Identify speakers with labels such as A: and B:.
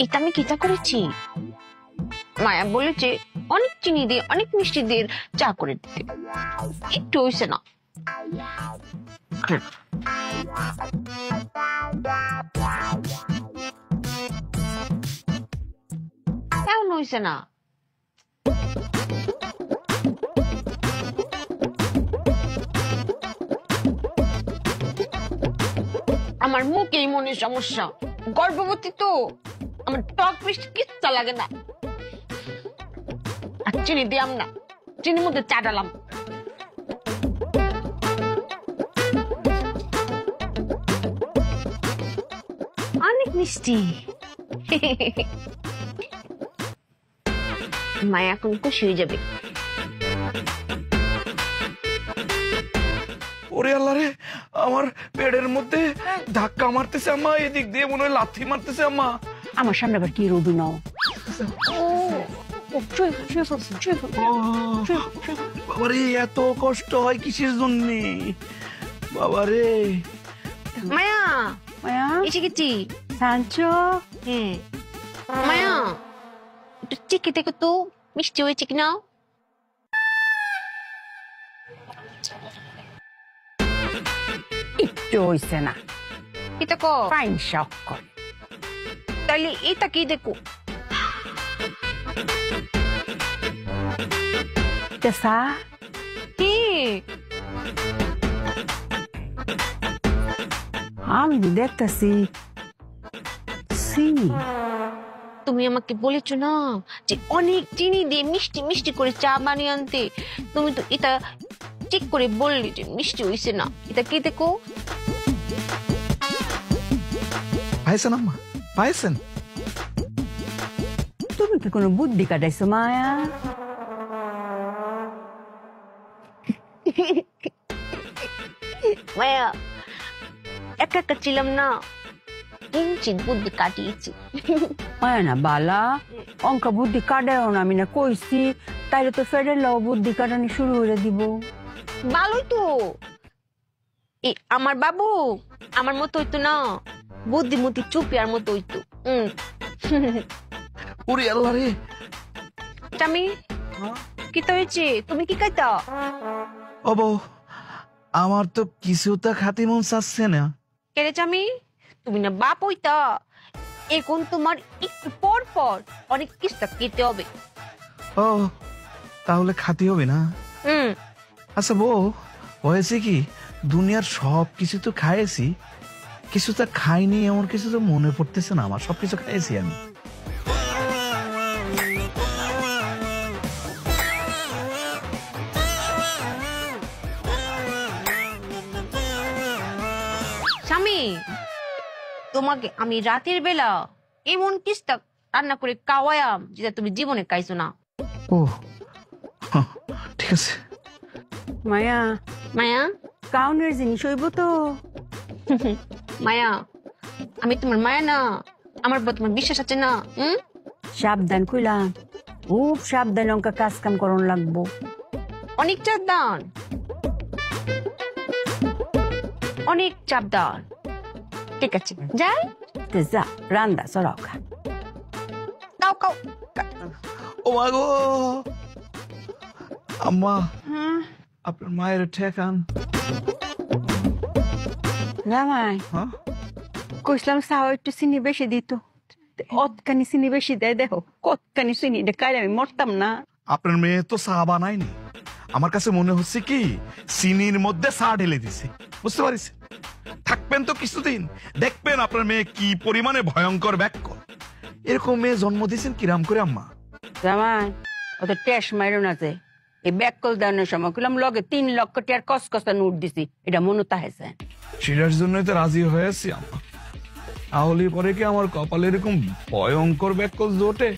A: এটা আমি কিটা করেছি? মায়া বলেছে অনেক চিনি দিয়ে অনেক মিষ্টি দিয়ে চা করে দিতে, একটু হইছে না। কেমন হইছে না? আমার মুখেই মনে সমস্যা, গর্ভবতী তো, আমার টক মিষ্টি কিচ্ছা লাগে না। আর চিনি দিলাম না, চিনির মধ্যে চা ডালাম। অনেক মিষ্টি। মায়া এখন খুশি হয়ে যাবে।
B: ওরে আল্লাহ রে, আমার পেটের মধ্যে ধাক্কা মারতেছে আম্মা, এদিক দিয়ে মনে হয় লাথি মারতেছে আম্মা।
C: আমার সামনে আবার কি রোদু নাও।
B: বাবারে এত কষ্ট হয় কিসের জন্য বাবারে?
A: মায়া
C: মায়া
A: এসে গেছি।
C: সাঞ্চো,
A: হ্যাঁ মায়া, একটু চেকে দেখো তো মিষ্টি হয়েছে কিনা।
C: একটু হইছে না,
A: এটা কো
C: ফাইন শক করে।
A: তাহলে এটা কি দেখো।
C: তেসা
A: কি
C: আমি দেখতেছি চিনি।
A: তুমি আমাকে বলেছো না যে অনেক চিনি দিয়ে মিষ্টি মিষ্টি করে চা বানিয়ে আনতে, তুমি তো এটা ঠিক করে বললে যে মিষ্টি হইছে না। এটা কি দেখো।
B: পাইছেন আম্মা, পাইছেন?
C: তুমি কি কোনো বুদ্ধি কাটাইছো মায়া?
A: মায়া একা একা ছিলাম না, কিঞ্চিত বুদ্ধি কাটিয়েছি।
C: মায়া না বালা অঙ্ক বুদ্ধি কাটাও না, আমি না কইছি। তাইলে তো ফেডের লাও বুদ্ধি কাটানি শুরু করে দিব।
A: ভালোই তো, আমার বাবু আমার মতো হইতো না, বুদ্ধিমতী চুপিয়ার মতো হইতো।
B: ওরে আল্লাহ রে।
A: আমি কি তো হয়েছে, তুমি কি খাইতা?
B: ও বউ, আমার তো কিছুটা খাতি মন চাচ্ছে না।
A: কেড়ে চামি, তুমি না বাপ হইতা, এখন তোমার একটু পর পর অনেক কিস্তা খেতে হবে।
B: ও তাহলে খাতি হবে না? আচ্ছা বউ, হয়েছে কি, দুনিয়ার সব কিছু তো খাইছি, কিছুটা খাইনি এমন কিছু তো মনে পড়তেছে না আমার। সবকিছু খাইছি আমি।
A: স্বামী, তোমাকে আমি রাতের বেলা এমন কিস্তা রান্না করে খাওয়ায়াম যেটা তুমি জীবনে খাইছো না।
B: ও ঠিক আছে।
C: মায়া
A: মায়া
C: কাউনের জিনিস হইব তো।
A: মায়া, আমি তোমার মায়া না, আমার উপর তোমার বিশ্বাস আছে না?
C: সাবধান কইলাম, খুব সাবধান অঙ্কা কাজ কাম করন লাগবো।
A: অনেক চাপদান, অনেক চাপদান। ঠিক আছে যাই।
C: তে যা রান্দা চড়াও খা।
A: কাও কাও।
B: ও মা গো, আম্মা আপনার মায়ের ঠেকান।
C: জামাই
B: হ্যাঁ
C: কইসলাম সাও একটু চিনি বেশি দিত, অতখানি চিনি বেশি দেয়। দেখো কতখানি চিনি দেখাই, আমি মরতাম না।
B: আপনার মেয়ে তো চা বানায়নি, আমার কাছে মনে হচ্ছে কি চিনির মধ্যে চা ঢেলে দিছে। বুঝতে পারিস, থাকবেন তো কিছুদিন, দেখবেন আপনার মেয়ে কি পরিমাণে ভয়ঙ্কর ব্যাককল। এরকম মেয়ে জন্ম দিয়েছেন কিরাম করে আম্মা?
C: জামাই অত টেস মাইরো না যে, এই ব্যাককল দেওয়ানোর সময় কইলাম লগে 3 লক্ষ টাকার কসকসা নোট দিছি, এটা মনে তাহেছে।
B: সেটার জন্যই তো রাজি হয়েছি আম্মা, তাহলে পরে কি আমার কপালে এরকম ভয়ঙ্কর ব্যাককল জোটে?